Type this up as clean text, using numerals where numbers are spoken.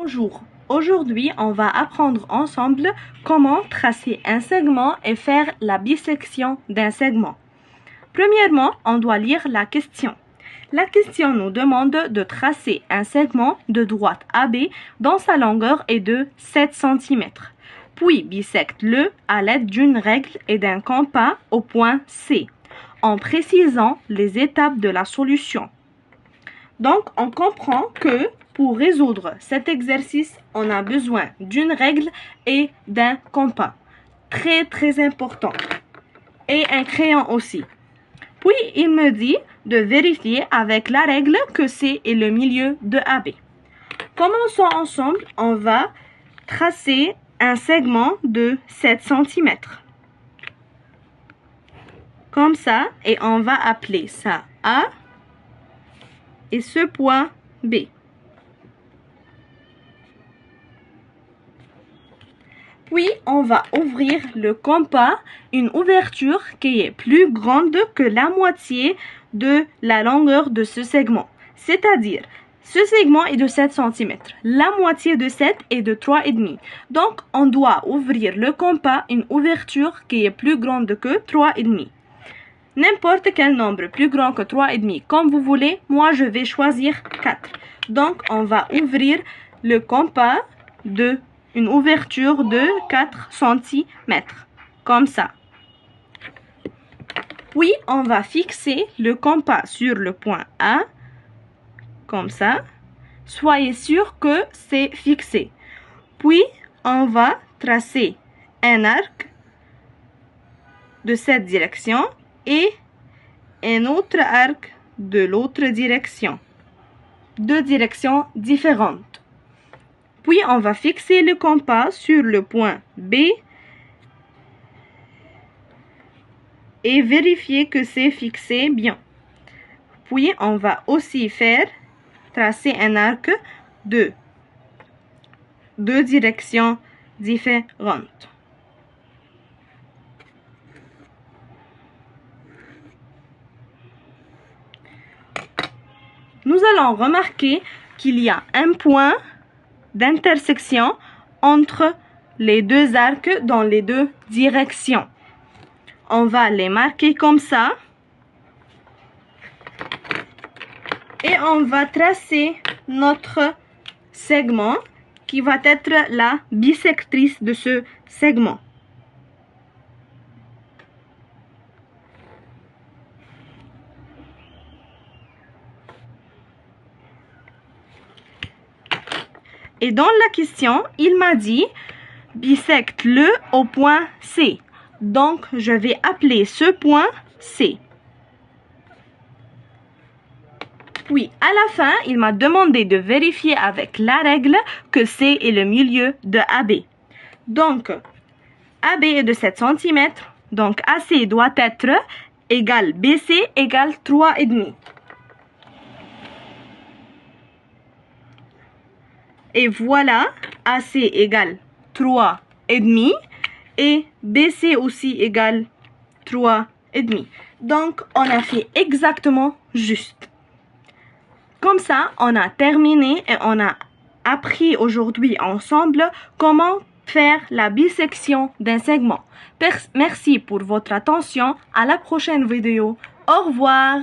Bonjour, aujourd'hui on va apprendre ensemble comment tracer un segment et faire la bisection d'un segment. Premièrement, on doit lire la question. La question nous demande de tracer un segment de droite AB dont sa longueur est de 7 cm. Puis bisecte-le à l'aide d'une règle et d'un compas au point C, en précisant les étapes de la solution. Donc, on comprend que pour résoudre cet exercice, on a besoin d'une règle et d'un compas. Très important. Et un crayon aussi. Puis, il me dit de vérifier avec la règle que C est le milieu de AB. Commençons ensemble. On va tracer un segment de 7 cm. Comme ça. Et on va appeler ça A. Et ce point B. Puis, on va ouvrir le compas, une ouverture qui est plus grande que la moitié de la longueur de ce segment. C'est-à-dire, ce segment est de 7 cm. La moitié de 7 est de 3,5. Donc, on doit ouvrir le compas, une ouverture qui est plus grande que 3,5. N'importe quel nombre plus grand que 3,5, comme vous voulez. Moi, je vais choisir 4. Donc, on va ouvrir le compas de une ouverture de 4 cm, comme ça. Puis, on va fixer le compas sur le point A, comme ça. Soyez sûr que c'est fixé. Puis, on va tracer un arc de cette direction et un autre arc de l'autre direction. Deux directions différentes. Puis, on va fixer le compas sur le point B et vérifier que c'est fixé bien. Puis, on va aussi tracer un arc de deux directions différentes. Nous allons remarquer qu'il y a un point d'intersection entre les deux arcs dans les deux directions. On va les marquer comme ça. Et on va tracer notre segment qui va être la bisectrice de ce segment. Et dans la question, il m'a dit bisecte-le au point C. Donc, je vais appeler ce point C. Puis, à la fin, il m'a demandé de vérifier avec la règle que C est le milieu de AB. Donc, AB est de 7 cm. Donc, AC doit être égal BC égale 3,5. Et voilà, AC égale 3,5 et BC aussi égale 3,5. Donc, on a fait exactement juste. Comme ça, on a terminé et on a appris aujourd'hui ensemble comment faire la bisection d'un segment. Merci pour votre attention. À la prochaine vidéo. Au revoir.